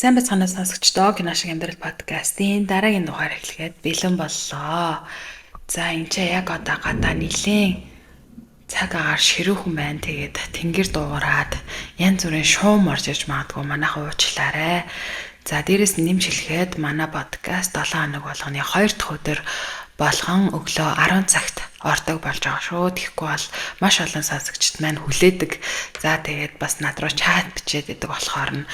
Сайн байцгаана сонсогчдоо кино шиг амьдрал подкастын дараагийн дугаар эхлэхэд бэлэн боллоо. За энэ ч яг одоо гадаа нилийн цаг агаар ширүүхэн байна. Тэгээд тэнгэр дуугараад янз бүрийн шуум орж иж магадгүй манайхан уучлаарай. За дээрэс нь нэмж хэлэхэд манай подкаст 7 хоног болгоны 2 дахь өдөр болгон өглөө 10 цагт ордог болж байгаа шүү. Тэгэхгүй бол маш олон сонсогчд маань хүлээдэг. За тэгээд бас над руу чат бичээд идэг болохоор нь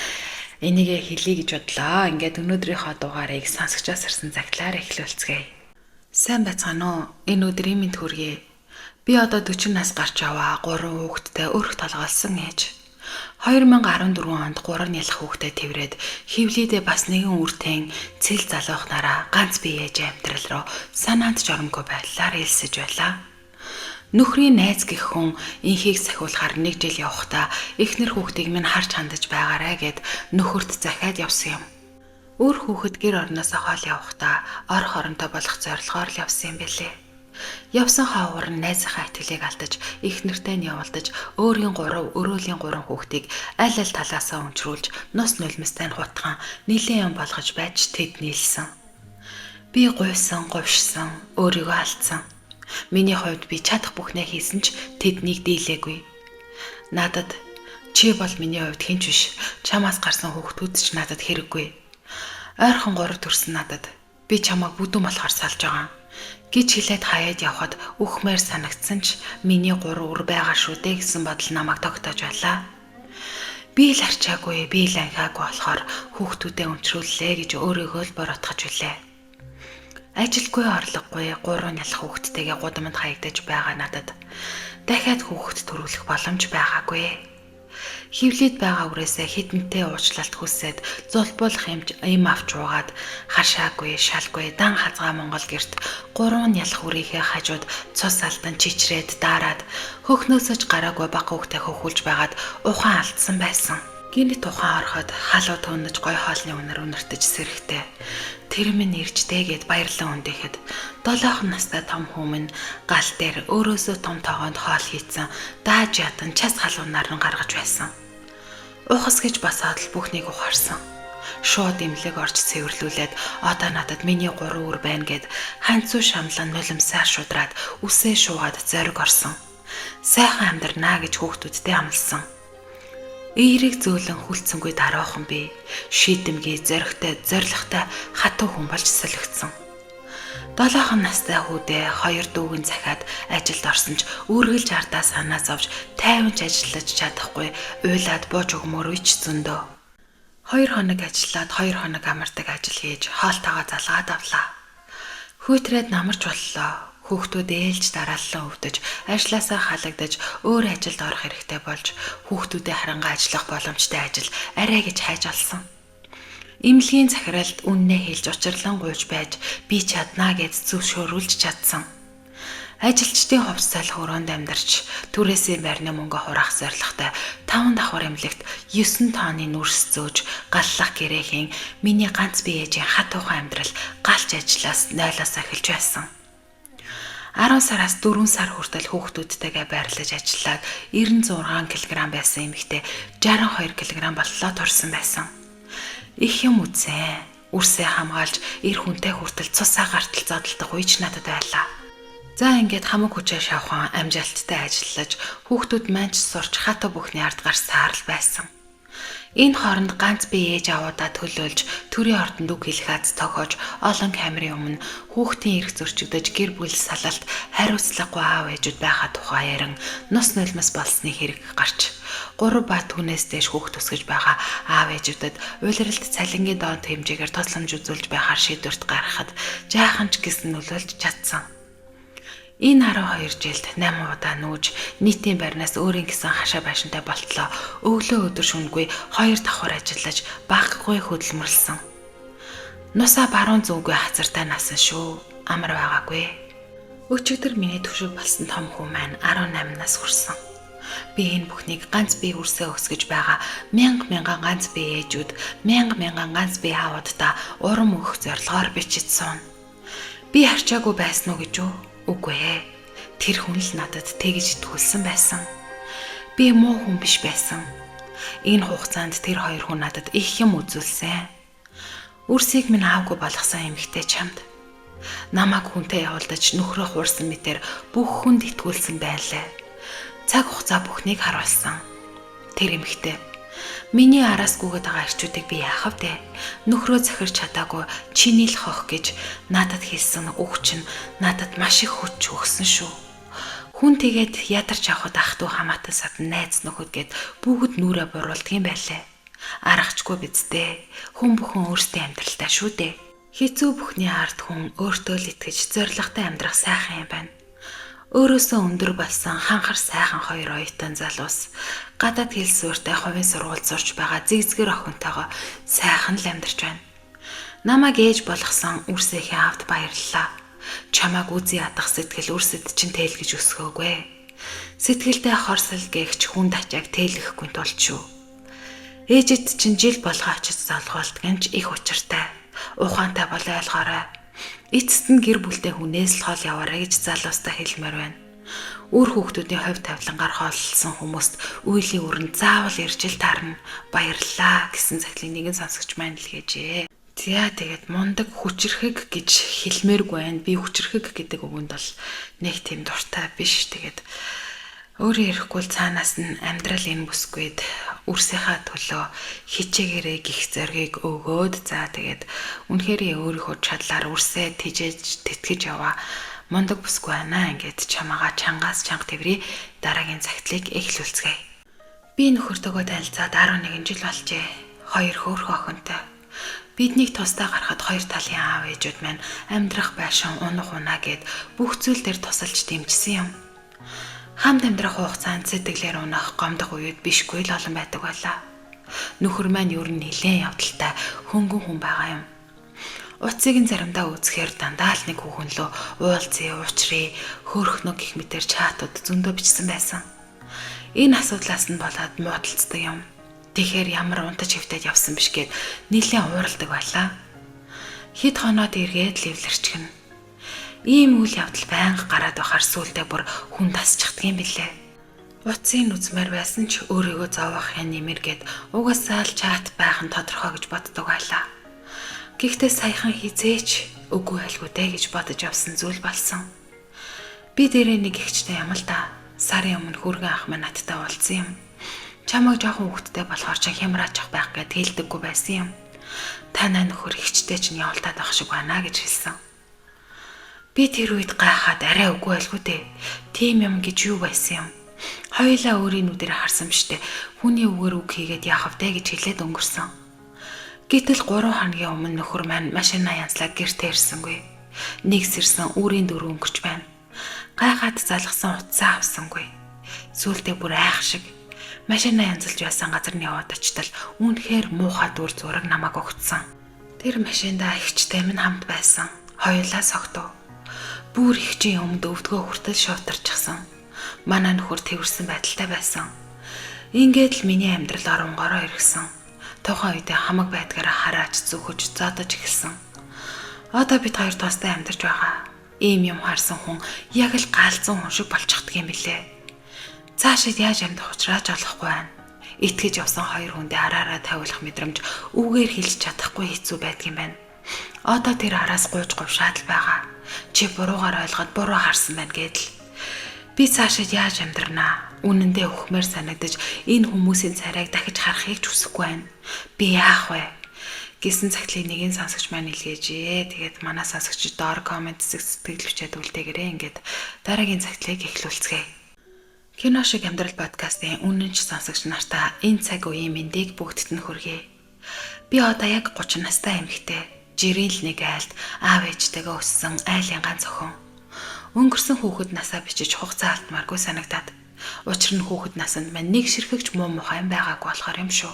энийгээ хэлье гэж бодлоо. Ингээд өнөөдрийнхөө дугаарыг сонсогчоос ирсэн цагтлаар эхлүүлцгээе. Сайн байцгаана уу? Энэ өдрийн мэнд хүргэе. Би одоо 40 нас гарч аваа. 3 хүүхэдтэй өрх толгойлсон ээж. 2014 онд 3 нялх хүүхдэд тэврээд хөвлөдөө бас нэгэн үртэн цэл залуухнараа ганц бие ээж амьдрал руу санаанд жоромгүй байдлаар илсэж байлаа. Нөхрийн найз гэх хүн инхийг сахиулахаар 1 жил явахдаа эхнэр хүүхдийг минь харж хандаж байгаарэ гэд нөхөрт захиад явсан юм. Өөр хүүхэд гэр орноос хол явахдаа ор хоронтой болох зорилгоор л явсан юм бэлээ. Явсан хавар нь найзынхаа итгэлийг алдаж, эхнэртэй нь явуулдаж, өөрийн 3, өрөөлийн 3 хүүхдийг аль аль талаасаа өнчрүүлж, нус нулимстай нь хутгаан нилийн юм болгож байж тэд нийлсэн. Би гуйсан, говьшсан, өөрийгөө алдсан. Миний хувьд би чадах бүхнээ хийсэн ч тэднийг дийлээгүй. Надад чи бол миний хувьд хинч биш. Чамаас гарсан хүүхдүүд ч надад хэрэггүй. Ойрхон 3 төрсөн надад би чамайг бүдүүн болохоор салж байгаа гэж хэлээд хаяад явхад үхмээр санагдсан ч миний 3 өр байгаа шүү дээ гэсэн бодол намайг тогтоож байлаа. Би л арчаагүй, би л анхаагүй болохоор хүүхдүүдээ өнчрүүллээ гэж өөрийгөө л буруутгаж үлээ. Ажилгүй орлогогүй 3 нялх хүүхдтэйгээ гудамд хаягдаж байгаа надад дахиад хүүхэд төрүүлэх боломж байгаагүй. Хевлээд байгаа үрээсээ хідэнтэй уучлалт хүсээд зулбуулах юмч им авч уугаад хашаагүй, шалгүй дан хазгаа Монгол герт 3 нялх үрийнхээ хажууд цус алдан чичрээд даарад хөхнөөсөж гараагүй баг хүүхдээ хөхүүлж байгаад ухаан алдсан байсан. Гинэт ухаан ороход халуу төнөж гой хоолны үнэр үнэртэж сэрэхтэй. Тэр минь иржтэй гэд баярлан өндөөхөд 7 настай том хүмүн гал дээр өөрөөсөө том тоогоонд хоол хийцэн дааж ятан час халуунаар нь гаргаж байсан. Ухас гэж басаад л бүхнийг ухаарсан. Шууд имлэг орж цэвэрлүүлээд одоо надад миний 3 өр байна гэд ханцуу шамлан нулимсаар шудраад үсээ шуугаад зориг орсон. Сайхан амьдрнаа гэж хүүхдүүдтэй амласан. Эерэг зөөлөн хүлцэнгүй дараахан би шийдэмгий зоригтой зоригтой хатуу хүн болж солигдсон. 7 настай хүүдээ 2 дүүгэн захиад ажилд орсон ч үргэлж ардаа санаа зовж тайванч ажиллаж чадахгүй уйлаад бууж өгмөр үуч зөндөө. 2 хоног ажиллаад 2 хоног амардаг ажил хийж хоолтойгоо залгаад авлаа. Хүйтрээд намарч боллоо. Хүүхдүүд ээлж дарааллан өвдөж, ажлаасаа халагдаж, өөр ажилд орох хэрэгтэй болж, хүүхдүүдээ харангаа ажиллах боломжтой ажил арай гэж хайж олсон. Имлэгийн захиралд үннээ хэлж учирлан гуйж байж, би чаднаа гэж зөвшөөрүүлж чадсан. Ажилчдын хувьсал хөрөөнд амьдарч, түрээсийн байрны мөнгө хураах зорилготой 5 давхар эмнэлэгт 9 тонны нүрс зөөж, галлах гэрээхийн миний ганц бие ээжийн хатуухан амьдрал галч ажиллаас нойлоос эхэлж байсан. 10 сараас 4 сар хүртэл хүүхдүүдтэйгээ байрлаж ажиллаад 96 кг байсан эмэгтэй 62 кг боллоо турсан байсан. Их юм үзээ. Үрсээ хамгаалж эр хүнтэй хүртэл цусаа гартал зодтолдох үеч надад байлаа. За ингээд хамаг хүчээ шавхан амжилттай ажиллаж хүүхдүүд маань ч сурч хатуу бүхний ард гарсаар л байсан. Энэ хооронд ганц бие ээж аваудаа төлөөлж төрийн ордонд үг хэлэх аз тохиож олон камерын өмнө хүүхдийн эрх зөрчигдөж гэр бүл салалт хариуцлагагүй аав ээжүүд байхад тухай ярин нус нулимс болсны хэрэг гарч 3 ба түүнээс дээш хүүхд өсгөж байгаа аав ээжүүдэд улиралд цалингийн доонт хэмжээгээр тусламж үзүүлж байхаар шийдвэрт гаргахад жаахан ч гэсэн нөлөөлж чадсан. Энэ 12 жилд 8 удаа нүүж нийтийн байрнаас өөрийн гэсэн хашаа байшинтай болтлоо. Өглөө өдөр шөнөгүй 2 давхар ажиллаж баггүй хөдөлмөрлсөн. Нусаа баруун зүүнгүй хазартай насан шүү. Амар байгаагүй. Өчигдөр миний төвшөг болсон том хүн маань 18 нас хүрсэн. Би энэ бүхнийг ганц бие үрсээ өсгөж байгаа мянган ганц бие ээжүүд, мянган ганц бие аавуудаа урам өгөх зорилгоор бичиж суун. Би харчаагүй байсан уу гэж үү? Үгүй ээ. Тэр хүн л надад тэгж итгүүлсэн байсан. Би муу хүн биш байсан. Энэ хугацаанд тэр хоёр хүн надад их юм үзүүлсэн. Үрсийг минь аавгүй болгосон эмэгтэй чамд. Намайг хүнтэй явуулдаж нөхрөө хуурсан мэтэр бүх хүнд итгүүлсэн байлаа. Цаг хугацаа бүхнийг харуулсан. Тэр эмэгтэй миний араас гүгээд байгаа ирчүүдийг би яахав дээ. Нөхрөө захирч чадаагүй чиний л хох гэж надад хэлсэн үг чинь надад маш их хүч өгсөн шүү. Хүн тэгээд ядарч авахд ах トゥ хамаатан садан найз нөхөд гээд бүгд нүрэ буруулдгийн байлаа. Аргачгүй бидтэй. Хүн бүхэн өөрсдөө амьдралтай шүү дээ. Хэцүү бүхний ард хүн өөртөө л итгэж зоригтой амьдрах сайхан юм байна. Өөрөөсөө өндөр болсон ханхар сайхан хоёр оюутан залуус гадаад хэл суурьтай хувийн сургууль сурч байгаа зэгзгэр охинтойгоо сайхан л амьдарч байна. Намайг ээж болгосон үрсийнхээ авд баярлалаа. Чамааг үзий ядах сэтгэл үрсэд чинь тэлгэж өсгөөгүй. Сэтгэлдээ хорсол гээгч хүн тачааг тэлгэхгүй тул шүү. Ээжэд чинь жил болгоо очиж залгуулдгэнч их учиртай. Ухаантай болоо ойлгоорой. Эцэст нь гэр бүлтэй хүнээс л хол яваарай гэж залуустай хэлмээр байна. Үр хүүхдүүдийн хувь тавилангаар хооллсон хүмүүст үйлийн өрөнд заавал ирж ил таарна. Баярлалаа гэсэн цаглын нэгэн сонсогч маань л гэжээ. Тэгээд мундаг хүчрэхэг гэж хэлмээргүй байна. Би хүчрэхэг гэдэг үгэнд бол нэг тийм дуртай биш. Тэгээд өөрөө ирэхгүй цаанаас нь амьдрал энэ бүсгүйд үрсийнхаа төлөө хичээгээрээ гих зоргийг өгөөд тэгээд үнэхээр өөрийнхөө чадлаар үрсээ тижээж тэтгэж яваа мундаг бүсгүй байна. Ингээд чамаага чангаас чанга тэврий дараагийн цагтлыг эхлүүлцгээе. Би нөхөртөөгөө танилцаад 11 жил болжээ. 2 хөөрхөн охинтой. Биднийг тусдаа гарахад хоёр талын аав ээжүүд маань амьдрах байшин унах унаа гэд бүх зүйл дээр тусалж дэмжсэн юм. Хамт амьдрах хугацаанд сэтгэлээр унах гомдох үед бишгүй л олон байдаг байлаа. Нөхөр маань ер нь нэлээд явдалтай хөнгөн хүн байгаа юм. Утсыг нь заримдаа үзэхээр дандаа л нэг хүүхэн лөө уулзъя, уучръя, хөөрхнө гэх мэтэр чатууд зөндөө бичсэн байсан. Энэ асуудлаас нь болоод муудалцдаг юм. Тэгэхээр ямар унтаж хөвтөд явсан биш гэд нийлээ ууралдаг байлаа. Хэд хоноод эргээд лэвлэрчгэн. Ийм үйл явдал байнга гараад байхаар сүулдэ бүр хүн тасчихдаг юм билээ. Утсыг үзмээр байсан ч өөрийгөө зовоох юм нэмэргээд угаасаа л чат байх нь тодорхой гэж боддог байлаа. Гэхдээ саяхан хизээч үгүй айлгүйтэй гэж бодож явсан зүйл болсон. Би дээрээ нэг ихчтэй юм л да. Сарын өмнө хүргэн ах маань надтай уулзсан юм. Чамайг жоохон хүүхдтэй болохоор ч хямраачих байх гэд хэлдэггүй байсан юм. Танай нөхөр ихчтэй чинь явалтаад байх шиг байна гэж хэлсэн. Би тэр үед гайхаад арай үгүй байлгүй дээ. Тийм юм гэж юу байсан юм? Хоёулаа өөрийн нүдээр харсан биштэй. Хүний үгээр үг хийгээд яах вэ гэж хэлээд өнгөрсөн. Гэтэл 3 хоногийн өмнө нөхөр маань машина янзлаад гэртээ ирсэнгүй. Нэгсэрсэн үүрийн дөрөв өнгөрч байна. Гайхаад залгсан утсаа авсангүй. Сүүлдээ бүр айх шиг машина янзалж байсан газар нь яваад очтол үнэхээр муухай дүр зураг намайг өгцсөн. Тэр машиндаа ихчтэй минь хамт байсан. Хоёулаа согтов. Бүр ихчийн өмнөд өвдгөө хүртэл шуутарчихсан. Манай нөхөр тэрсэн байдалтай байсан. Ингээд л миний амьдрал оронгороо иргсэн. Тухайн үед хамаг байдгаараа хараач зүхэж зодож эхэлсэн. Одоо бид хоёр тустай амьдарч байгаа. Ийм юм харсан хүн яг л галзуу хүн шиг болчихдөг юм билээ. Цаашид яаж амьдрах учраач олохгүй байна. Итгэж явсан хоёр хүндээ араараа тавиулах мэдрэмж үгээр хэлж чадахгүй хэцүү байдгийн байна. Одоо тэр араас гуйж говшаад л байгаа. Чи буруугаар ойлгоод буруу харсан байна гэдэл. Би цаашид яаж амьдрнаа? Үнэндээ өхмөр санагдаж энэ хүмүүсийн царайг дахиж харахыг ч хүсэхгүй байна. Би яах вэ? Гэсэн цагтлыг нэгэн сонсогч маань илгээжээ. Тэгээд манай сонсогч доор комент сэтгэл хүчээд үлдээгээрээ ингээд дараагийн цагтлыг эхлүүлцгээе. Кино шиг амьдрал подкастын үнэнч сонсогч нартаа энэ цаг үеийн мэндийг бүгдд нь хүргэе. Би одоо яг 30 настай эмэгтэй. Жирийн л нэг айлд аав ээжтэйгээ өссөн айлын ганц охин. Өнгөрсөн хүүхэд насаа бичиж хугацаа алдмааргүй санагдаад. Учир нь хүүхэд насанд маань нэг ширхэгч муу мухай байгаагүй болохоор юм шүү.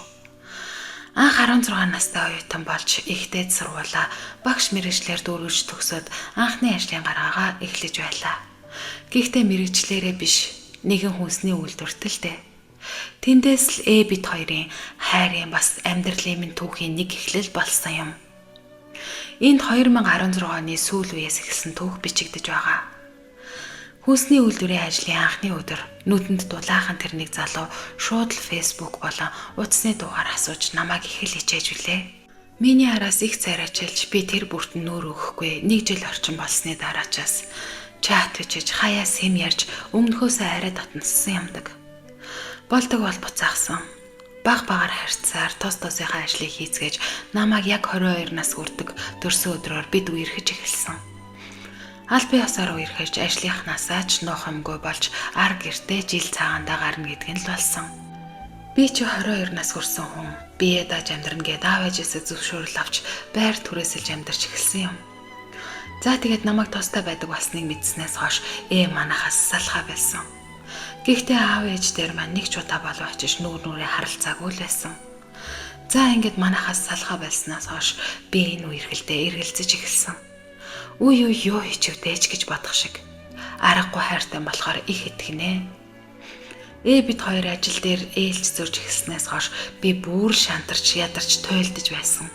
Анх 16 настай оюутан болж ихтэй сургуулаа багш мэргэжлэр дүүргэж төгсөөд анхны ажлын гараагаа эхлэж байлаа. Гэхдээ мэргэжлэрээ биш нэгэн хүнсний үйлдвэртэлтэй. Тэндээс л бид хоёрын хайрын бас амьдралын минь түүхийн нэг эхлэл болсон юм. Энд 2016 оны сүүл үеэс эхэлсэн түүх бичигдэж байгаа. Хүнсний үйлдвэрийн ажлын анхны өдөр нүдэнд дулаахан тэрнийг залуу шууд л Facebook болон утасны дугаар асууж намайг их л хичээж билээ. Миний араас их царайчилж би тэр бүрт нүүр өгөхгүй 1 жил орчим болсны дараачаас чат бичиж хаяа сэм ярьж өмнөхөөсөө арай татнассан юмдаг. Болдог бол буцаахсан. Багаар харьцаар тосынхаа ажлыг хийцгээж намайг яг 22 нас хүрдэг төрсөн өдрөөр бид үерхэж эхэлсэн. Албан ёсоор үерхэж ажлынхнаасаа ч нухамгүй болж ар гэртээ жил цаагаандаа гарна гэдг нь л болсон. Би ч 22 нас хүрсэн хүн. Бие дааж амьдрна гэд аав ээжээсээ зөвшөөрөл авч байр түрээсэлж амьдарч эхэлсэн юм. За тэгээд намайг тустай байдаг болсныг мэдснээс хойш манахаас салхаа байсан. Гэхдээ аав ээж дээр маань нэг ч удаа болов очиж нүрээ харалцаагүй л байсан. За ингээд манахаас салхаа байснаас хойш би энэ үерхэлдээ эргэлзэж эхэлсэн. Юу хичвдэж гэж бодох шиг. Аргагүй хайртай болохоор их итгэнэ. Бид хоёр ажил дээр ээлж зурж эхэлснээс хойш би бүр шантарч ядарч туйлдж байсан.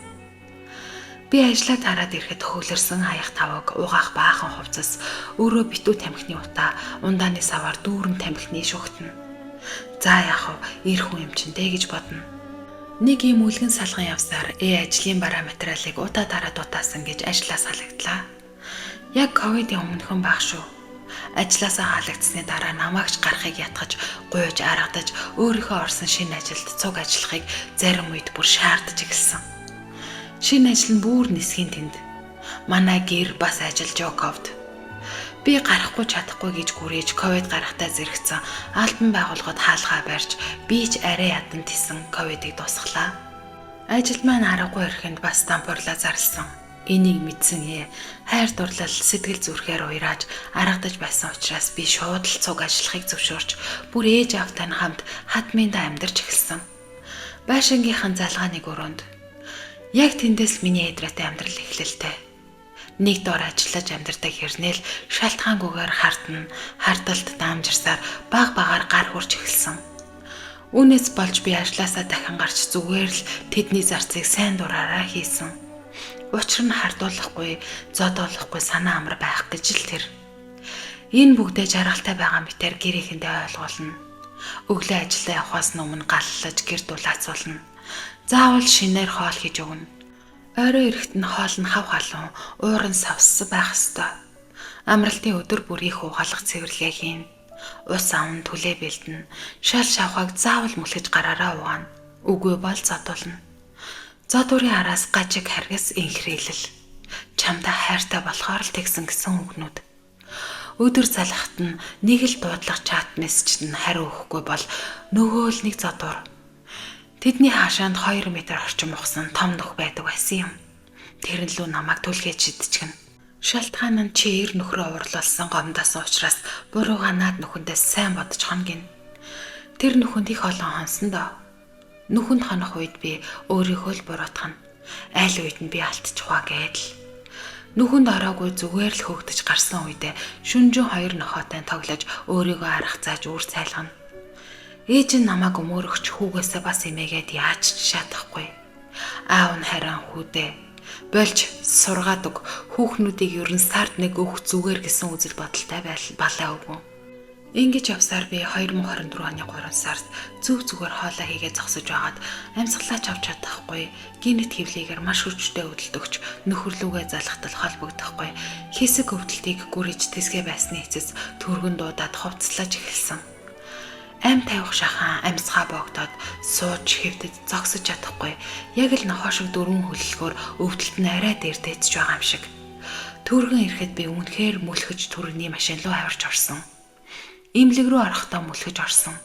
Би ажлаа тараад ирэхэд хөглөрсөн хаях таваг угаах баахан хувцас өөрөө битүү тамхины утаа ундааны саваар дүүрэн тамхины шүхтэн. За яах вэ? Ир хүн юм чинь дээ гэж бодно. Нэг юм үлгэн салган явсаар ажлын бараа материалыг удаа дараад удаасан гэж ажлаа салагдлаа. Яг ковидын өмнөхөн байх шүү. Ажлаасаа халагдсны дараа намаагч гарахыг ятгаж, гуйж аргадаж, өөрийнхөө орсон шинэ ажилд цуг ажиллахыг зарим үед бүр шаардаж эхэлсэн. Шинэ ажил нь бүр нисхийн тэнд. Манай гэр бас ажиллаж ковид. Би гарахгүй чадахгүй гэж гүрээж ковид гарахтаа зэрэгцэн албан байгууллагад хаалгаа барьж би ч арай ядан тийсэн ковидыг дуусглаа. Ажилд маань аргагүй ирэхэд бас дампуурлаа зарлсан. Энийг мэдсэн хайр дурлал сэтгэл зүрхээр уйрааж аргадаж байсан учраас би шууд л цуг ажиллахыг зөвшөөрч бүр ээж аавтай нь хамт хатминдаа амьдарч эхэлсэн. Байшингийнхан залгааныг өрөөнд яг тэндээс л миний эдрээтэй амьдрал эхлэлтэй. Нэг дор ажиллаж амьдардаг хэрнээл шалтгаангүйгээр хардалд даамжирсаар багаар гар хурж эхэлсэн. Үүнээс болж би ажлаасаа дахин гарч зүгээр л тэдний зарцыг сайн дураараа хийсэн. Учир нь хардуулахгүй, зодоолохгүй санаа амар байх гэж л тэр. Энэ бүгдээ жаргалтай байгаа мэтэр гэрээхэндээ ойлгуулна. Өглөө ажиллаа явахаас өмнө галлаж гэр дулаацуулна. Заавал шинээр хоол хийж өгнө. Орой эрэхт нь хоол нь хав халуун, ууран савс байх ёстой. Амралтын өдөр бүр их угаалга цэвэрлэгээ хийн. Ус аван түлээ бэлдэнэ. Шал шавхаг заавал мүлгэж гараараа угаана. Үгүй бол зодуулна. Зодуурын араас гажиг харгас инхрийлэл. Чамдаа хайртай болохоор л тэгсэн гэсэн үгнүүд. Өдөр залхахт нь нэг л дуудлага чат мессежд нь хариу өгөхгүй бол нөгөө л нэг зодуур. Тэдний хаашаанд 2 метр орчим ухсан том нөх байдаг байсан юм. Тэр нь лүү намайг түлхэж шидчихнэ. Шалтгаан нь чи эр нөхрөө уурлуулсан гомдоос учраас бурууга наад нөхөндөөс сайн бодож хоногин. Тэр нөхөнд их олон хонсон доо. Нүхэнд хонох үед би өөрийгөө л буруутгана. Айл үед нь би алдчихваа гэдэл. Нүхэнд ороогүй зүгээр л хөөгдөж гарсан үедээ шүнжин 2 нохоотой тоглож өөрийгөө арах зааж үр цайлгана. Ээж нь намайг өмөрөгч хүүгээсээ бас эмээгээд яаж ч шатахгүй. Аав нь харин хүүдээ. Болж сургаадаг хүүхнүүдийг ер нь сард нэг өөх зүгээр гэсэн үзэл бодолтой балаа өгөн. Ингэж явсаар би 2024 оны 3 сард зүгээр хоолоо хийгээ зогсож байгаад амьсгалаач авч чадахгүй, гинет хөвлөгээр маш хүчтэй өдөлтөгч нөхөрлүүгээ залхатал холбогдохгүй, хэсэг өвдөлтийг гүрэж тэсгээ байсны эцэс түргэн дуудаад хувцлаж эхэлсэн. Ам тавих шахан амьсгаа боогдоод сууж хэвдэд зогсож чадахгүй, яг л нохоо шиг дөрвөн хөллгөөр өвдөлт нь арай дээр дэцэж байгаа юм шиг. Түргэн ирэхэд би үнэхээр мүлхэж түргэний машин руу аварч орсон. Имлэг рүү орохдоо мүлгэж орсон.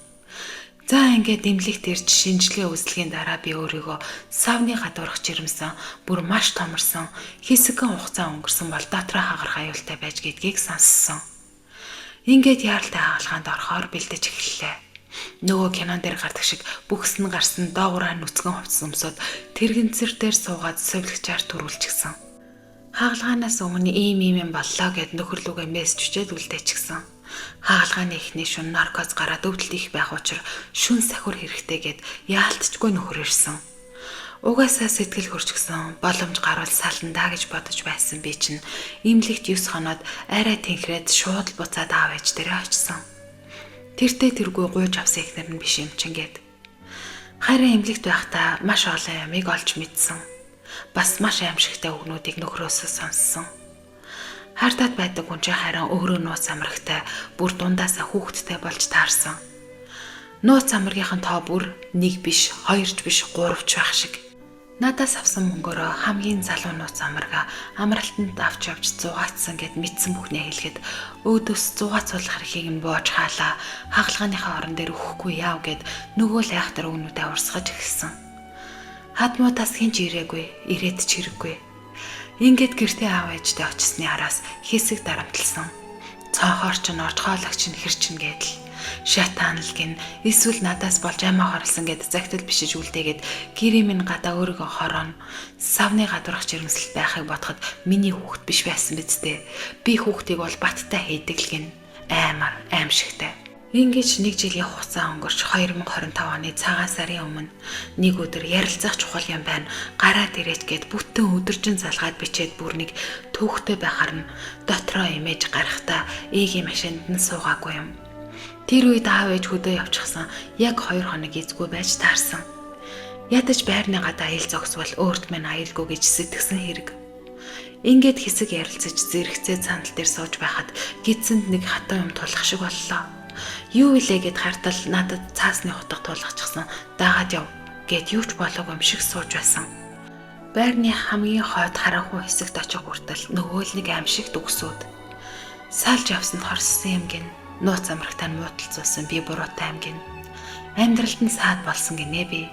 За ингээд имлэгт ирж шинжилгээ үзлэгийн дараа би өөрийгөө савны гадуурх жирэмсэн, бүр маш томорсон, хэсэгэн хугацаа өнгөрсөн бол дотроо хагарах аюултай байж гэдгийг сонссон. Ингээд яаралтай хаалгаанд орохоор бэлдэж эхэллээ. Нөгөө кинон дээр гардаг шиг бүхс нь гарсан доогуураа нүцгэн хувцсан өмсөд тэрэгэнцэр дээр суугаад совилгчаар төрүүлчихсэн. Хаалгаанаас өмнө ийм боллоо гэд нөхөрлөгөө мессеж өчөөд үлдээчихсэн. Хаалгааны эхний шөнө наркоз гараад өвдөлт их байх учраас шүн сахиур хэрэгтэй гэд яалтчгүй нөхөр ирсэн. Угаасаа сэтгэл хөрчгсөн боломж гарвал саландаа гэж бодож байсан би чинь имлэгт 9 хоноод арай тэнхрээд шууд буцаад аав ээж дээрээ очсон. Тэртээ тэргүй гуйж авсан ихнэр нь биш юм чингээд. Харин имлэгт байхдаа маш олон ямыг олж мэдсэн. Бас маш аимшигтай үгнүүдийг нөхрөөсөө сонссон. Хартаад байдаг хүн чинь харин өөрөө нууц амрагтай бүр дундаасаа хүүхэдтэй болж таарсан. Нууц амрагийнхан тоо бүр 1 биш, 2 биш, 3 ч байх шиг. Надаас авсан мөнгөөрөө хамгийн залуу нууц амарга амралтанд авч явж зугаацсан гэд мэдсэн бүхнээ хэлэхэд өөдөөс зугаацуулах хэрхийг нь боож хаалаа хагалгааныхаа орон дээр өгөхгүй яав гэд нөгөө л айхтар өгнүүдээ урсгаж эхэлсэн. Хадмуудаас хинч ирээгүй, ирээд ч хэрэггүй. Ингээд гэртээ аав ээжтэй очисны араас хэсэг дарамтлсан. Цонхоор ч орж хоолагч нь хэрчин гэдэл. Шатаанл гин эсвэл надаас болж амаа хорлсон гэд загтал бишиж үлдээгээд гэрээ минь гадаа өөрийгөө хорон савны гадуурх жирэмсэлт байхыг бодоход миний хүүхэд биш байсан биз дээ. Би хүүхдийг бол баттай хийдэг л гин аймар аимшигтай. Ингэж 1 жилийн хугацаа өнгөрч 2025 оны цагаан сарын өмнө нэг өдөр ярилцах чухал юм байна. Гараад ирээч гэд бүтэн өдөржин залгаад бичээд бүр нэг төвхтэй байхаар нь дотроо имэж гарахтаа ээгийн машинд нь суугаагүй юм. Тэр үед аав ээж хөдөө явчихсан. Яг 2 хоног эзгүй байж таарсан. Ядаж байрны гадаа ил зогсвол өөрт минь аюулгүй гэж сэтгэсэн хэрэг. Ингээд хэсэг ярилцаж зэрэгцээ цандал дээр сууж байхад гидсэнд нэг хатан юм тулах шиг боллоо. Юу илээ гэд хартал надад цаасны хутга тулгачихсан. Дагаад яв гэд юу ч болоогүй юм шиг сууж байсан. Байрны хамгийн хойд харанхуй хэсэгт очих хүртэл нөгөө л нэг аимшигт өгсүүд. Салж явсанд хорссон юм гин. Нууц амрагтай муудалцуулсан би буруутай юм гин. Амьдралд нь саад болсон гинэ би.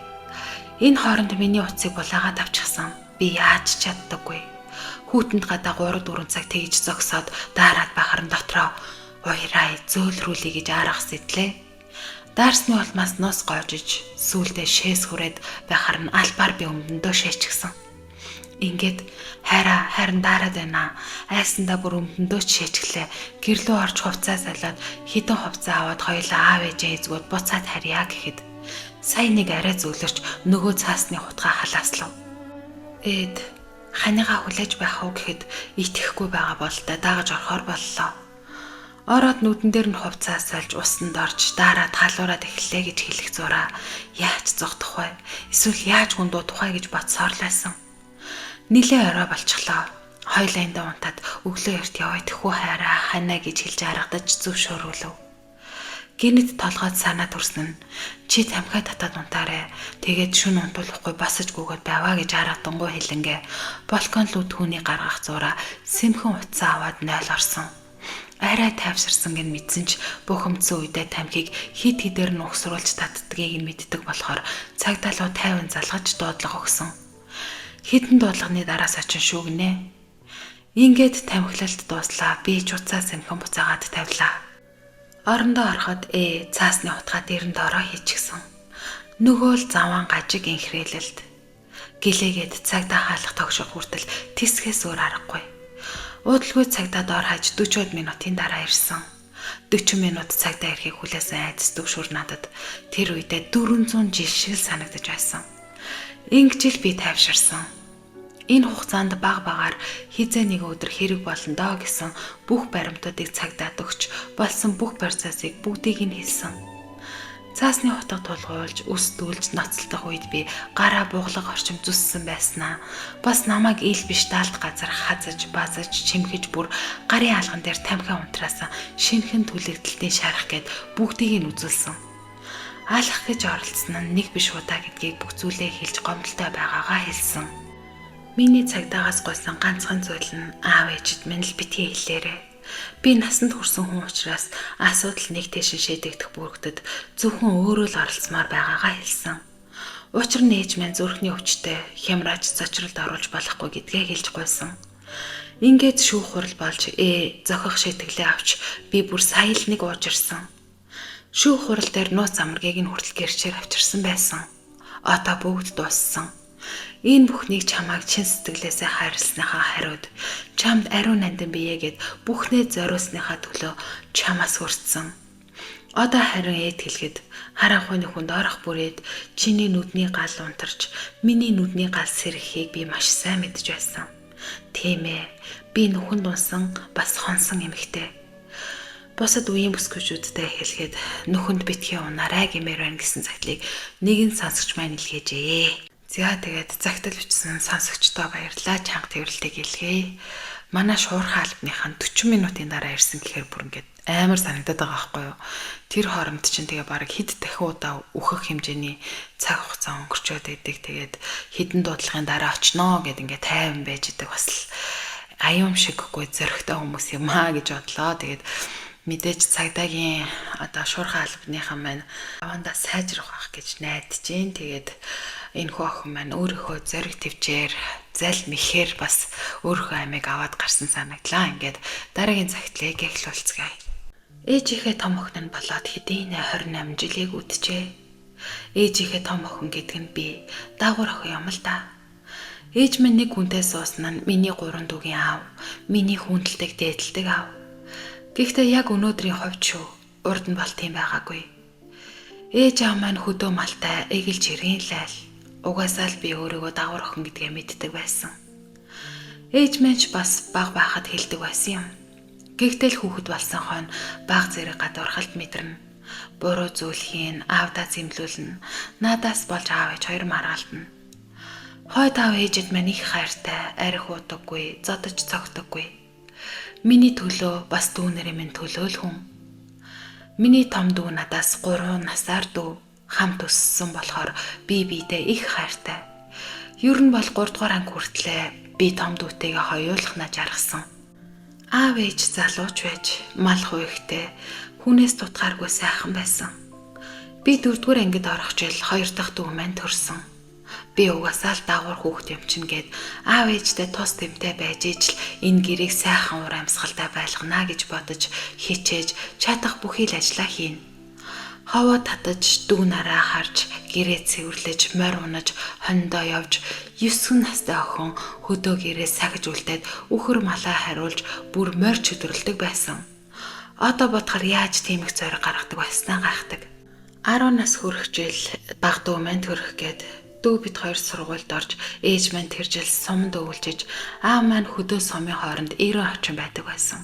Энэ хооронд миний утсыг булаагаад авчихсан. Би яаж чаддаггүй. Хүүтэнд гадаа 3-4 цаг тэгж зогсоод даарад бахарн дотроо уйраа зөөлрүүлээ гэж арга сэтлээ. Даарсны улмаас нус гоожиж сүүлдээ шээс хүрээд бахар нь албаар би өмдөндөө шээчихсэн. Ингээд харин дараад байна. Айсандаа бүр өмдөндөө шээчглээ. Гэрлөө орж хувцас салаад хідэн хувцас аваад хоёлаа аав ээжээ эзгүүд буцаад харьяа гэхэд сая нэг арай зөөлөрч нөгөө цаасны хутгаа халааслав. Эд ханыгаа хүлээж байх уу гэхэд итгэхгүй байгаа бол дагаж орохоор боллоо. Ороод нүдэн дээр нь хувцас сольж усанд орж дараад халуураад эхэллээ гэж хэлэх зураа яаж зогдох вэ? Эсвэл яаж гундуудах вэ гэж бодсоорлаасан. Нилээ орой болчихлоо. Хоёлаа эндээ унтаад өглөө эрт яваа тэхүү хайраа ханаа гэж хэлж аргадаж зөвшөөрүүлв. Гинэд толгойд санаа төрсөн нь чи тамхи татаад унтаарэ. Тэгээд шүн унтуулахгүй босож гүгээд байваа гэж аргадангуй хэлэнгээ. Балкон лүүд түүний гаргах зураа сэмхэн утсаа аваад 0 орсон. Арай тайвширсан гэн мэдсэн ч бухимдсан үедээ тамхиг хит хидээр нь угсруулж татдгийг нь мэддэг болохоор цагдаа луу 50 залгаж дуудлага өгсөн. Хитэн дуудлагын дараас очин шүүгнэ. Ингээд тамхилалт дууслаа. Би ч уцаа сэмхэн буцаагаад тавилаа. Орондоо ороход цаасны хутгаа дээрэнд ороо хийчихсэн. Нөгөө л заван гажиг инхрээлэлд. Гэлээгээд цагдаа хаалх тогших хүртэл тисгээс өөр аргагүй. Уудалгүй цагдаа доор хаж 40 минутын дараа ирсэн. 40 минут цагдаа ирэхийг хүлээсэн айдас төвшөр надад тэр үедээ 400 жил шиг санагдаж байсан. Ингэж л би тайвширсан. Энэ хугацаанд баг-багаар хизээ нэг өдөр хэрэг болно доо гэсэн бүх баримтуудыг цагдаад өгч болсон бүх процессыг бүгдийг нь хэлсэн. Цаасны хутга тулгуйлж, үс дүүлж ноцтолдох үед би гараа буглаг орчим зүссэн байснаа. Бас намайг ил биш даалт газар хазаж, базаж, чимхэж бүр гарын алган дээр тамхи унтраасан шинхэн түлэгдэлтийн шарах гэд бүгдийг нь үзүүлсэн. Алах гэж оролцсон нь нэг биш удаа гэдгийг бүх зүйлээ хэлж гомдолтой байгаагаа хэлсэн. Миний цагдаагаас гойсон ганцхан зүйл нь аав ээжид минь л битгий хэлээрээ. Би насанд хүрсэн хүн учраас асуудал нэг тийшин шийдэгдэх бүрэгдэд зөвхөн өөрөө л оролцмаар байгаагаа хэлсэн. Учир нь ээж минь зүрхний өвчтөй хямраач цочролд оруулж болохгүй гэдгээ хэлж гойсон. Ингээд шүүх хурал болж зохих шийтгэлээ авч би бүр сая л нэг уужирсан. Шүүх хурал дээр нууц амаргийг нь хүртэл гэрчээр авчирсан байсан. Одоо бүгд дууссан. Энэ бүхнийг чамайг чин сэтгэлээсээ хайрласныхаа хариуд чамд ариун нандин биегээд бүхнээ зориулсныхаа төлөө чамаас хүртсэн. Одоо харин ээд хэлгээд харанхуйны хүнд орох бүрээд чиний нүдний гал унтарч миний нүдний гал сэрэхийг би маш сайн мэдж байсан. Тийм ээ. Би нүхэнд унсан бас хонсон эмэгтэй. Бусад үеийн бүсгүйчүүдтэй хэлгээд нүхэнд битгий унаарай гэмээр байна гэсэн загтлыг нэгэн сонсогч маань илгээжээ. За тэгээд загтал бичсэн сонсогчдоо баярлалаа. Чанга тэрвэрлтийг илгээе. Манай шуурхай албаныхан 40 минутын дараа ирсэн гэхээр бүр ингээд амар санагдаад байгаа байхгүй юу? Тэр хооронд чинь тэгээ баг хэд дахин удаа үхэх хэмжээний цаг хугацаа өнгөрчөөд идэг. Тэгээд хідэн дуудлагын дараа очноо гэд ингээд тайван байж идэг бас л аюун шиггүй зөрөгтэй хүмүүс юм аа гэж бодлоо. Тэгээд мэдээж цагдаагийн одоо шуурхай албаныхан маань авандаа сайжрах байх гэж найдаж гин. Тэгээд энэ хүү охин маань өөрийнхөө зориг төвчээр зал мэхээр бас өөрийнхөө амийг аваад гарсан санагдлаа. Ингээд дараагийн цагтлыг эхлүүлцгээе. Ээжийнхээ том охин нь болоод хэдийн 28 жилийг үтжээ. Ээжийнхээ том охин гэдэг нь би даагуур охин юм л да. Ээж минь нэг хүнтэй суусан нь миний 3 дүүгийн аав, миний хүндэлдэг дээдэлдэг аав. Гэхдээ яг өнөөдрийн хувьд шүү, урд нь бол тийм байгаагүй. Ээж аав маань хөдөө малтай эгэлж иргэн лайл. Угаасаа л би өөрийгөө даагуур охин гэдгээ мэддэг байсан. Ээж минь ч бас баг байхад хэлдэг байсан юм. Гэхдээ л хүүхэд болсон хойно баг зэрэг гадуурхалт мэдэрнэ. Буруу зүйл хийн, аавдаа зэмлүүлнэ. Надаас болж аав ээж хоёр маргаалдана. Хойд аав ээжэд маань их хайртай, арх уудаггүй, зодож цогтөггүй. Миний төлөө бас дүүнэрийн минь төлөө л хүн. Миний том дүү надаас 3 насаар дүү хамт өссөн болохоор би биедээ их хайртай. Ер нь бол 3 дугаар анги хүртлээр би том дүүтэйгээ хоёулахна жаргасан. Аав ээж залууч байж, мал хуйхтэй, хүнээс тутгааргүй сайхан байсан. Би 4 дугаар ангид орох жил 2 дахь дүү маань төрсөн. Би угаасаа л даагуур хүүхэд юм чинь гээд аав ээжтэй тус тэмтэй байж ижил энэ гэрийг сайхан уур амьсгалтай байлгана гэж бодож хичээж чадах бүхий л ажиллаа хийн. Хаваа татаж, дүү нараа харж, гэрээ цэвэрлэж, морь унаж, хондоо явж, 9 настай охин хөдөө гэрээ сагж үлдээд үхэр малаа хариулж бүр морь чөдөрлөдөг байсан. Одоо бодохоор яаж тийм их зориг гаргадаг байснаа гайхдаг. 10 нас хүрэх жил баг дүү маань төрөх гээд дүү бид хоёр сургуульд орж ээж маань тэр жил сумд өвлжиж аав маань хөдөө сумын хооронд 90 орчим байдаг байсан.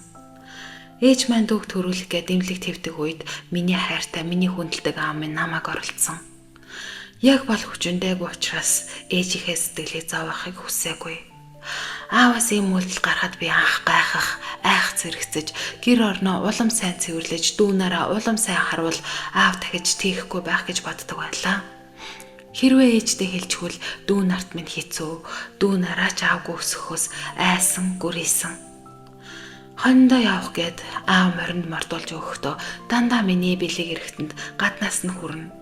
Ээж маань дүүг төрүүлэх гээд дэмлэг твдэг үед миний хайртай, миний хүндэлдэг аав минь намайг оролцсон. Яг бол хүчндээгүй учраас ээжийнхээ сэтгэлийг зовоохыг хүсээгүй. Ааваас ийм үйлдэл гарахад би анх гайхах, айх зэрэгцэж, гэр орноо улам сайн цэвэрлэж, дүү нараа улам сайн харуул аав дахиж тийхгүй байх гэж боддог байлаа. Хэрвээ ээжтэй хэлчихвэл дүү нарт минь хэцүү, дүү нараа ч аавгүй өсөхөөс айсан, гүрийсэн. Хондоо явах гээд аав моринд мордуулж өгөхдөө дандаа миний бэлэг эрэхтэнд гаднаас нь хүрнэ.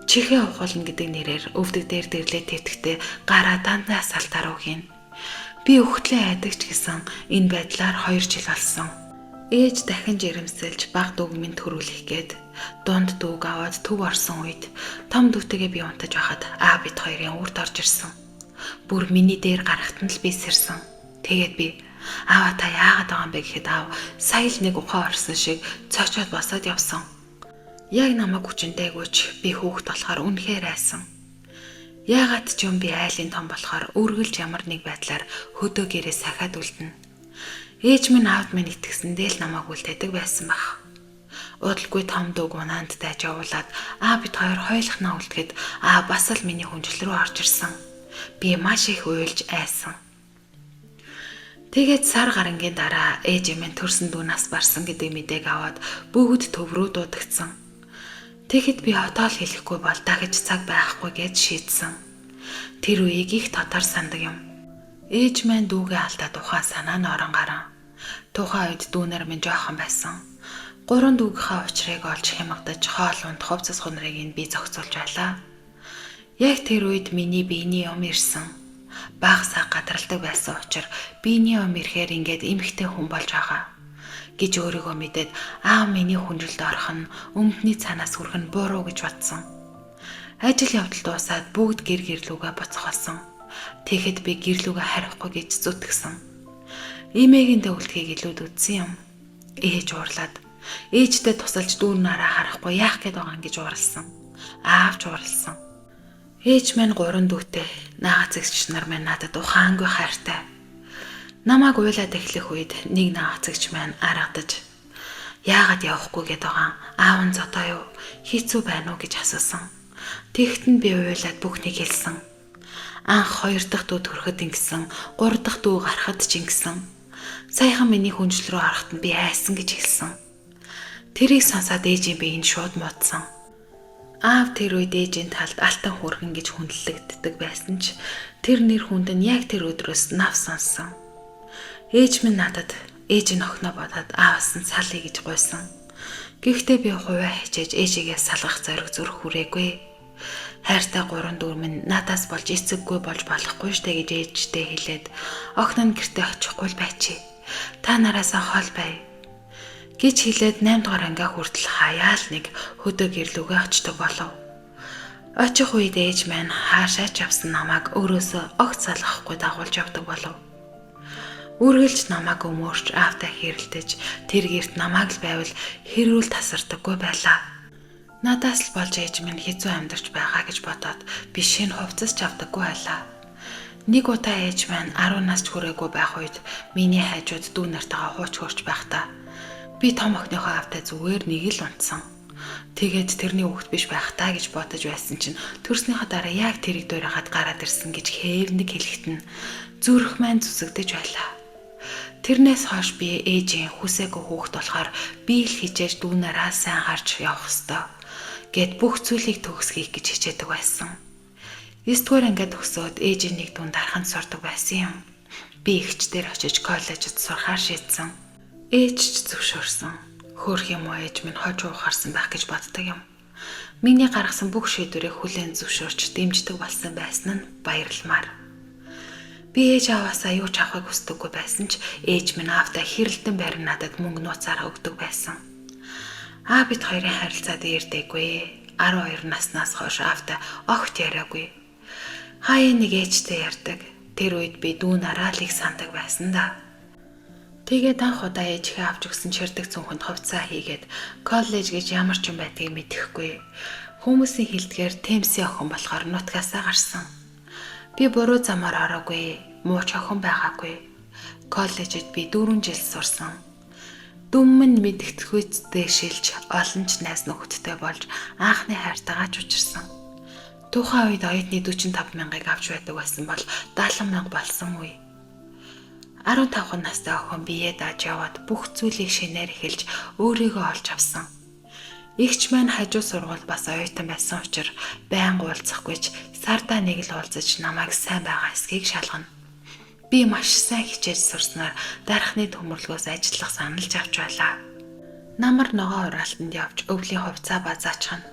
Чихээ ухуулна гэдэг нэрээр өвдөг дээр дэрлээ твтгэхдээ гараа дандаа салтаар өгин. Би өгтлээ айдаг ч гэсэн энэ байдлаар 2 жил болсон. Ээж дахин жирэмсэлж баг дүүг минь төрүүлэх гээд дунд дүүг аваад төв орсон үед том дүүтэйгээ би унтаж байхад аав бид хоёрын үрд орж ирсэн. Бүр миний дээр гарахтан л би сэрсэн. Тэгээд би аава та яагаад байгаа юм бэ гэхэд аав сая л нэг ухаан орсон шиг цочоод босоод явсан. Яг намайг хүчнтэйгүйч би хүүхэд болохоор үнэхээр айсан. Яагаад ч юм би айлын том болохоор үргэлж ямар нэг байдлаар хөдөө гэрээ сахиад үлдэнэ. Ээж минь аавд минь итгэсэндээ л намайг үлдээдэг байсан баг. Удалгүй том дүүг унаанд дайж явуулаад бид хоёр хойлохнаа үлдэхэд бас л миний хүнжил рүү орж ирсэн. Би маш их уйлж айсан. Тэгээд сар гарангийн дараа ээж минь төрсөн дүү нас барсан гэдэг мэдээг аваад бүгд төв рүү дуудагдсан. Тэгэхэд би отоол хэлэхгүй бол дахиж цаг байхгүй гэж шийдсэн. Тэр үеийг их дотор сандаг юм. Ээж минь дүүгээ алдаад ухаан санаа нь орон гарan. Тухайн үед дүүнэр минь жоохон байсан. 3 дүүгийнхаа учрыг олж хямгадаж хоол унд хувцас хунрыг би зохицуулж байлаа. Яг тэр үед миний биений юм ирсэн. Багасаа гадралдаг байсан учраас биений юм ирэхээр ингээд эмхтэй хүн болж байгаа гэж өөрийгөө мэдээд аав миний хүнжилд орох нь өмнөний цаанаас хүрэх нь буруу гэж бодсон. Ажил явдал дуусаад бүгд гэр гэрлүүгээ буцахсан. Тэгэхэд би гэрлүүгээ харихгүй гэж зүтгэсэн. Имээгийн дөвлтгийг илүүд үтсэн юм. Ээж уурлаад Ээжтэй тусалж дүүр нараа харахгүй яах гээд байгаа юм гэж уралсан. Аавч уралсан. Ээж минь 3 дүүтэй, наагц эгч нар минь надад ухаангүй хайртай. Намайг уйлаад эхлэх үед нэг наагц эгч маань аргадаж яагаад явахгүй гээд байгаа аав нь зодоо юу хийцүү байна уу гэж асуусан. Тэгт нь би уйлаад бүхнийг хэлсэн. Анх 2 дахь дүү төрөхөд ингэсэн, 3 дахь дүү гарахад ч ингэсэн. Саяхан миний хүнжил рүү ороход нь би айсан гэж хэлсэн. Тэрийг сонсоод ээжийн биеийн шууд муудсан. Аав тэр үед ээжийн талд алтан хүргэн гэж хүндлэгддэг байсан ч тэр нэр хүнд нь яг тэр өдрөөс нав сонсон. Ээж минь надад ээж нь охиноо бодоод ааваас нь салъя гэж гуйсан. Гэхдээ би хувиа хичээж ээжигээ салгах зориг зүрх хүрээгүй. Хайртай 3 дүүр минь надаас болж эцэггүй болж болохгүй штэ гэж ээжтэй хэлээд охин нь гэртээ очихгүй байчи. Та нараасаа хол бай гэж хэлээд 8 дугаар анги хүртэл хаяал нэг хөдөө гэрлүүгээ очдог болов. Очих үед ээж маань хаашаач явсан намайг өөрөөсөө огт салгахгүй дагуулж явдаг болов. Үргэлж намайг өмөрч аавтай хэрэлдэж тэр гэрт намайг л байвал хэрүүл тасардаггүй байлаа. Надаас л болж ээж минь хэцүү амьдарч байгаа гэж бодоод би шинэ хувцас авдаггүй байлаа. Нэг удаа ээж маань 10 нас хүрээгүй байх үед миний хажууд дүү нартайгаа хууч хурч байхдаа би том охиныхоо аавтай зүгээр нэг л унтсан. Тэгээд тэрний хүүхэд биш байх таа гэж бодож байсан чинь төрснийхөө дараа яг тэрийг дуурайгаад гараад ирсэн гэж хээвнэг хэлэхэд нь зүрх маань зүсэгдэж байлаа. Тэрнээс хойш би ээжийн хүсээгүй хүүхэд болохоор би л хичээж дүү нараа сайн харж явах ёстой гэд бүх зүйлийг төгсгийх гэж хичээдэг байсан. 9-р ангид төгсөөд ээжийн нэг дүн дарханд сурдаг байсан юм. Би ихчдэр очиж коллежид сурахаар шийдсэн. Ээж ч зөвшөөрсөн. Хөөх юм уу ээж минь хож уухарсан байх гэж боддог юм. Миний гаргасан бүх шийдвэрийг хүлээн зөвшөөрч дэмждэг болсон байсан нь баярламаар. Би ээж аваасаа юу ч авахыг хүсдэггүй байсан ч ээж минь аавтай хэрэлдэн байр надад мөнгө нууцаараа өгдөг байсан. Бид хоёрын харилцаа дээрдэггүй. 12 наснаас хойш аавтай огт яриагүй. Хаяа нэг ээжтэй ярьдаг. Тэр үед би дүү нараа л их сандаг байсан да. Тэгээд анх удаа ээжихээ авч өгсөн чирдэг цүнхэнд хувцас хийгээд коллеж гэж ямар ч юм байдгийг мэдэхгүй. Хүмүүсийн хэлдгээр Темсийн охин болохоор нутгаасаа гарсан. Би буруу замаар ороогүй, муу ч охин байгаагүй. Коллежид би 4 жил сурсан. Дүммэн мэдгэдэггүйцтэй шилж олон ч найз нөхөдтэй болж анхны хайртайгаа ч учирсан. Тухайн үед оюутны 45,000-ыг авч байдаг байсан бол 70,000 болсон үе. 15 настай охин бие дааж яваад бүх зүйлийг шинээр эхэлж өөрийгөө олж авсан. Игч маань хажуу сургууль бас оюутан байсан учраас байнга уулзахгүйч сардаа нэг л уулзаж намайг сайн байгаа эсхийг шалгана. Би маш сайн хичээж сурснаар дарахны төмөрлөгөөс ажиллах саналж авч байлаа. Намар ногоо хураалтанд явж өвлийн хувцаа базаачхна.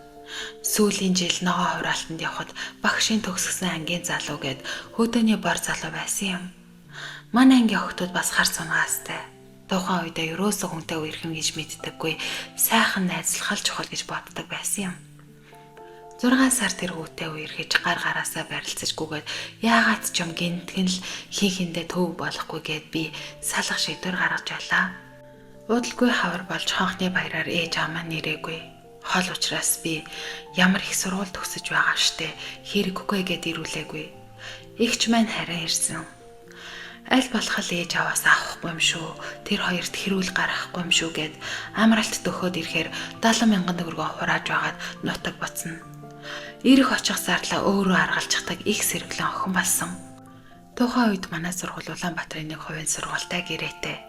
Сүүлийн жил ногоо хураалтанд явхад багшийн төгсгсөн ангийн залуу гээд хөдөөний бор залуу байсан юм. Манай ангийн охтууд бас хар цунгаастай. Тухайн үедээ ерөөсөө хүнтэй үерхэм гэж мэддэггүй, сайхан найзлахал чухал гэж боддог байсан юм. 6 сар тэр хүүтэй үерхэж гар гараасаа барилцажгүйгээд яагаад ч юм гинтгэн л хинхэндээ төв болохгүй гэд би салах шийдвэр гаргаж байлаа. Удалгүй хавар болж хонхны баяраар ээж аваа нэрээгүй. Хол учраас би ямар их сургууль төгсөж байгаа штэ хэрэггүй гэд ирүүлээгүй. Игч маань харин ирсэн. Аль болох л ээж аваас авахгүй юм шүү. Тэр хоёрт хэрүүл гаргахгүй юм шүү гэд амралт төхөөд ирэхээр 70,000 төгрөгөө хурааж байгаад нутаг боцно. Ирэх очих зарлаа өөрөө аргалждаг их сэргэлэн охин болсон. Тухайн үед манай сургууль Улаанбаатарын нэг хувийн сургуультай гэрээтэй.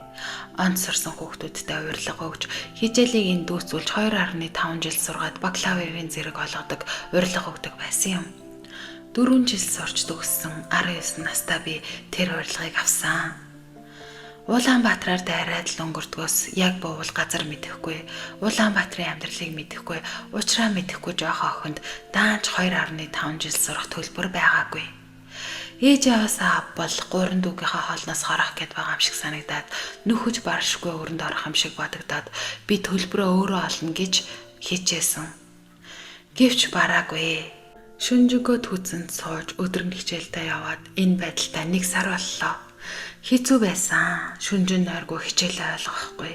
Онд сурсан хүүхдүүдтэй урилга өгж, хичээлийг эндүүцүүлж 2.5 жил сургаад бакалаврын зэрэг олгодог, урилга өгдөг байсан юм. 4 жил сурч төгссөн 19 настай би тэр урилгыг авсан. Улаанбаатараар дайраад л өнгөрдгөөс яг буувал газар мэдэхгүй, Улаанбаатарын амьдралыг мэдэхгүй, уучраа мэдэхгүй жоох охинд даанч 2.5 жил сурах төлбөр байгаагүй. Ээж аваасаа бол 3 дүүгийнхаа хоолноос хорох гэд байгаа юм шиг санагдаад нөхөж баршгүй өрөнд орох юм шиг бодогдоод би төлбөрөө өөрөө олно гэж хичээсэн. Гэвч бараагүй. Шүнжигөө түүцэнд сууж өдрөн хичээлдээ яваад энэ байдалтай 1 сар боллоо. Хэцүү байсан. Шүнжин нойргүй хичээлээ ойлгохгүй.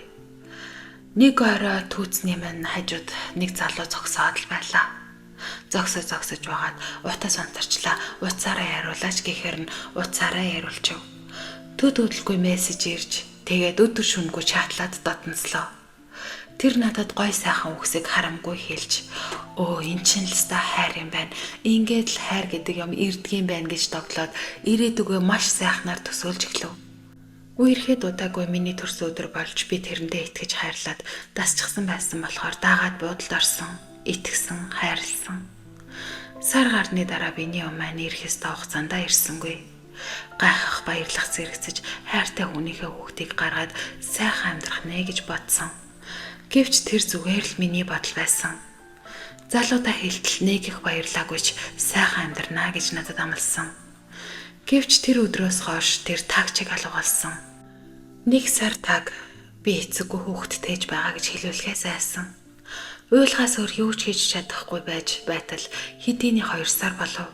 Нэг орой түүцний минь хажууд нэг залуу зогсоод л байлаа. Зогсож байгаад утас онцорчлаа. Утсаараа яриулаач гэхээр нь утсаараа яриулчихв. Төдөлгүй мессеж ирж тэгээд өдөр шөнөгүй чатлаад дотнослоо. Тэр надад гой сайхан үгсийг харамгүй хэлж "Өө эн чинь л ста хайр юм байна. Ингээд л хайр гэдэг юм ирдгийм байна" гэж тоглоод ирээдүгөө маш сайхнаар төсөөлж эхлэв. Үерхэд удаагүй миний төрсөн өдөр болж би тэрэндээ итгэж хайрлаад дасчихсан байсан болохоор дагаад буудалд орсон, итгэсэн, хайрлсан. Сар гарны дараа биний маань ирэх ёстой хугацаандаа ирсэнгүй. Гайхах баярлах зэрэгцэж хайртай хүнийхээ хүүхдийг гаргаад сайхан амьдрах нэ гэж бодсон. Гэвч тэр зүгээр л миний бодол байсан. Залуудаа хэлтэл нэг их баярлаагүйч сайхан амьдрнаа гэж надад амласан. Гэвч тэр өдрөөс хойш тэр тагчиг алгуулсан. Нэг сар таг би эцэггүй хүүхдтэйж байгаа гэж хэлүүлэхээс айсан. Уйлахаас өөр юу ч хийж чадахгүй байж байтал хэдийний 2 сар болов.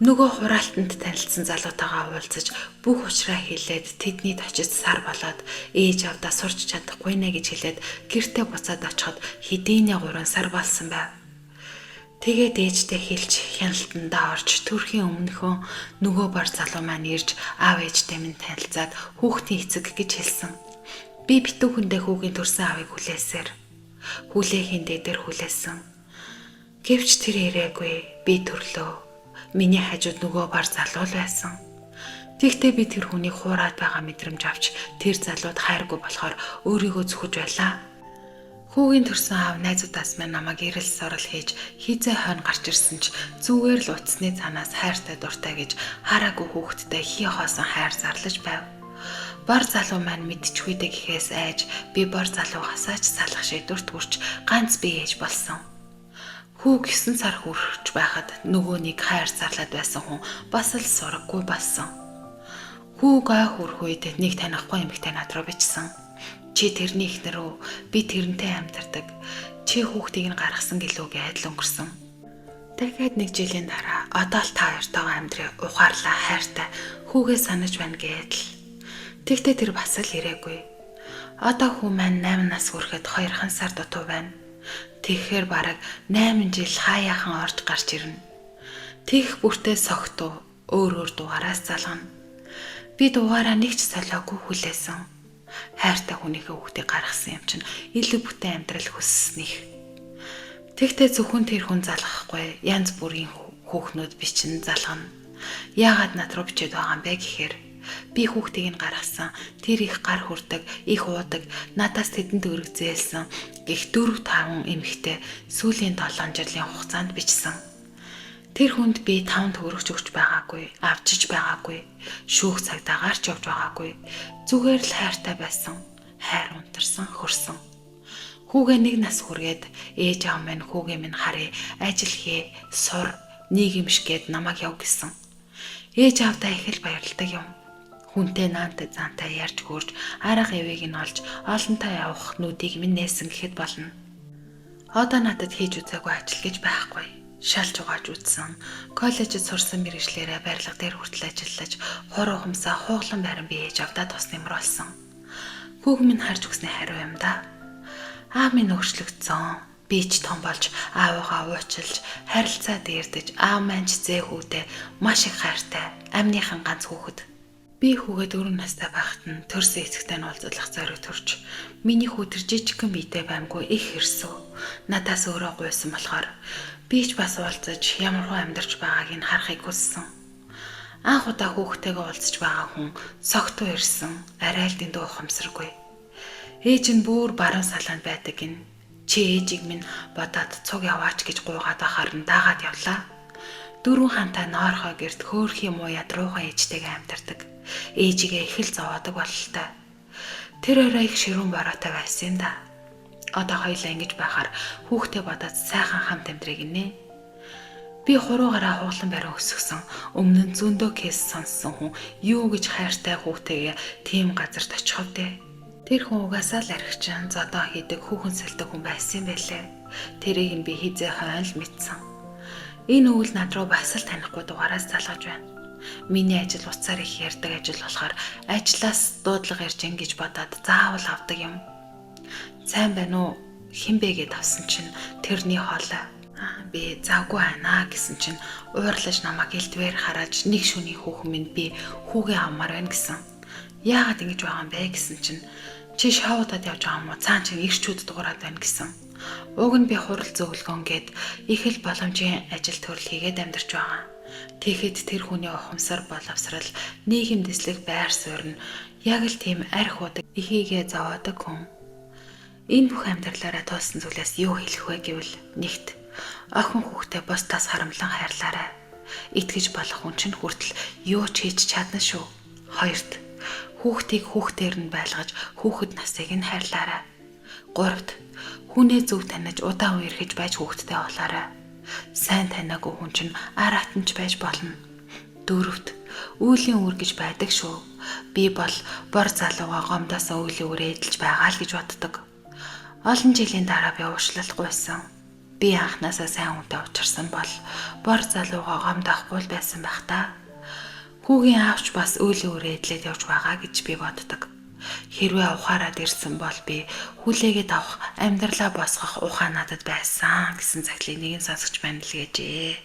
Нөгөө хураалтанд танилцсан залуутайгаа уулзаж бүх учраа хэлээд тэднийд очиж сар болоод ээж авдаа сурч чадахгүй нэ гэж хэлээд гэртээ буцаад очиход хэдийний 3 сар болсон байв. Тэгээд ээжтэй хэлж хяналтандаа орж төрхийн өмнөхөө нөгөө бар залуу маань ирж аав ээжтэй минь танилцаад хүүхдийн эцэг гэж хэлсэн. Би битүүхэндээ хүүгийн төрсөн аавыг хүлээсээр хүлээхийн дээр хүлээсэн. Гэвч тэр ирээгүй, би төрлөө. Миний хажууд нөгөө бар залуу л байсан. Тэгтээ би тэр хүнийг хуураад байгаа мэдрэмж авч тэр залууд хайргүй болохоор өөрийгөө зүхэж байлаа. Хүүгийн төрсөн аав найзуудаас минь намайг ирэл сорол хийж хизээ хойно гарч ирсэн ч зүгээр л утасны цанаас хайртай дуртай гэж хараагүй хүүхэдтэй хий хоосон хайр зарлаж байв. Бар залуу маань мэдчихвэдэ гэхээс айж би бар залуугасаа ч салах шийдвэрт хүрч ганц би ээж болсон. Хүү 9 сар хүрч байхад нөгөө нэг хайр зарлаад байсан хүн бас л сураггүй болсон. Хүү гай хүрх үед нэг танихгүй эмэгтэй над руу бичсэн. Чи тэрний ихнэр үү? Би тэрнтэй амьдардаг. Чи хүүхдийг нь гаргасан гэлөө гэдэл өнгөрсөн. Дахиад 1 жилийн дараа одоо л та хоёртойгоо амьдрий ухаарлаа хайртай хүүгээ санаж байна гэдэл. Тэгтээ тэр бас л ирээгүй. Одоо хүү маань 8 нас хүрэхэд 2 сар дутуу байна. Тэгэхээр бараг 8 жил хаяахан орж гарч ирнэ. Тэгэх бүртээ согтуу өөр дугаараас залгана. Би дугаараа нэг ч солиогүй хүлээсэн. Хайртай хүнийхээ хүүхдийг гаргасан юм чинь илүү бүтээн амьдрал хүссэнийх. Тэгтээ зөвхөн тэр хүн залгахгүй янз бүрийн хүүхнүүд бичин залгана. Яагаад над руу бичээд байгаа юм бэ гэхээр би хүүхдийг нь гаргасан, тэр их гар хүрдэг, их уудаг, надаас тэдэнд өрг зээлсэн гэх 4-5 эмэгтэй сүүлийн 7 жилийн хугацаанд бичсэн. Тэр хүнд би 5 төгрөгч өгч байгаагүй, авчиж байгаагүй, шүүх цагдаа гарч явж байгаагүй. Зүгээр л хайртай байсан, хайр унтарсан, хөрсөн. Хүүгээ 1 нас хүргээд ээж аав минь хүүгээ минь харъя, ажил хий, сур, нийгэмш гээд намайг яв гэсэн. Ээж аавдаа их л баярлдаг юм. Хүнтэй наантай заантай ярьж гөрж арга эвийг нь олж олонтой явах нүдийг минь нээсэн гэхэд болно. Одоо надад хийж үзээгүй ажил гэж байхгүй. Шалж угааж үзсэн. Коллежид сурсан мэргэжлээрээ барилга дээр хүртэл ажиллаж, хуруу хумсаа хууглан барин би ээж авдаа тус нэмэр болсон. Хүүг минь харж өгсний хариу юм да. Аав минь өөрчлөгдсөн. Би ч том болж аавыгаа уучлж, харилцаа дээрдэж, аав маань ч зээ хүүдээ маш их хайртай, амныхан ганц хүүхэд. Би хүүгээ 4 настай байхад нь төрсөн эцэгтэй нь уулзах зориг төрж, миний хүү тэр жижигхэн биетэй баймгүй их хэрсв. Надаас өөрөө гуйсан болохоор би ч бас уулзаж ямархуу амьдарч байгааг нь харахыг хүссэн. Анх удаа хүүхтэйгээ уулзаж байгаа хүн согтуу ирсэн, арай л дэндүү ухамсаргүй. Ээж нь бүр баруун салаанд байдаг гин. Чи ээжийг минь бодоод цуг яваач гэж гуйгаад ахаар нь дагаад явлаа. 4 хантай ноорхоо гэрт хөөрхийн муу ядруухан ээжтэйгээ амьдардаг. Ээжигээ их л зовоодаг бололтой. Тэр орой их ширүүн бороотой байсан юм да. Одоо хоёулаа ингэж байхаар хүүхдээ бодоод сайхан хамт амьдрыг нэ. Би хуруугаараа хууглан барин өсгсөн, өмнө нь зөндөө кейс сонссон хүн юу гэж хайртай хүүтэйгээ тийм газарт очихв дээ. Тэр хүн угаасаа л архичин зодоо хийдэг хүүхэн сэлдэг хүн байсан юм байлээ. Тэрийг нь би хизээ хойно л мэдсэн. Энэ үйл над руу бас л танихгүй дугаараас залгаж байна. Миний ажил уцаар их ярьдаг ажил болохоор ажлаас дуудлага ирж ингэж бодоод заавал авдаг юм. Сайн байна уу? Хинбэ гэд авсан чинь тэрний хоолой. Би завгүй байна гэсэн чинь уурлаж намайг элдвээр хараад нэг шөнийн хүүхэн минь би хүүгээ авмаар байна гэсэн. Яагаад ингэж байгаа юм бэ гэсэн чинь чи шоудад явж байгаа юм уу? Цаан чинь ирчүүд дуурайд байна гэсэн. Уг нь би хурал зөвлгөн гээд их л боломжийн ажил төрөл хийгээд амьдарч байгаа. Тэгэхэд тэр хүний ухамсар боловсрал нийгэм дэслэг байр суурь нь яг л тийм арх удаг ихийгээ зовоодаг хүн. Энэ бүх амьдралаараа туулсан зүйлээс юу хэлэх вэ гэвэл нэгт охин хүүхдээ бусдаас харамлан хайрлаарай. Итгэж болох хүн чинь хүртэл юу ч хийж чадна шүү. Хоёрт хүүхдийг хүүхдээр нь байлгаж хүүхэд насыг нь хайрлаарай. Гуравт хүнээ зөв таних удаан үе эргэж байж хүүхдтэй болоорой. Сайн танаагүй хүн чинь ар атанч байж болно. Дөрөвт үүлийн үр гэж байдаг шүү. Би бол бор залууга гомдоосоо үүлийн үрээ эдэлж байгаа л гэж боддог. Олон жилийн дараа би уушлалгүйсэн. Би анханасаа сайн хүнтэй уулзсан бол бор залууга гомдохгүй л байсан байх та. Хүүгийн аавч бас үүлийн үрээ эдлээд явж байгаа гэж би боддог. Хэрвээ ухаарад ирсэн бол би хүлээгээд авах, амьдралаа босгох ухаан надад байсан гэсэн цаглыг нэг нь сонсож байна л гэжээ.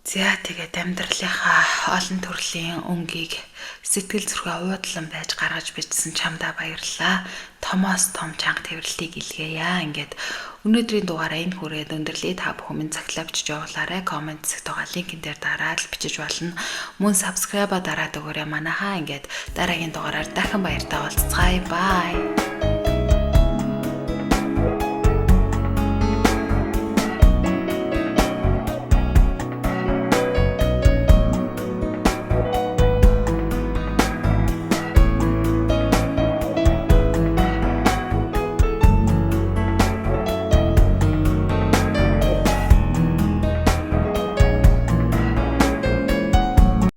За тэгээд амьдралынхаа олон төрлийн өнгийг сэтгэл зүрхээ уудлан байж гаргаж бичсэн чамдаа баярлалаа. Томоос том чанга тэрвэрлтийг илгээе. Ингээд өнөөдрийн дугаараа энэ хүрээд өндөрлөө. Та бүхэн минь цаглаа бичиж явуулаарай. Комент хэсэгт байгаа линкэн дээр дараад л бичиж болно. Мөн subscribe дараад өгөөрэй манайхаа. Ингээд дараагийн дугаараар дахин баяртай уулзцгаая. Bye.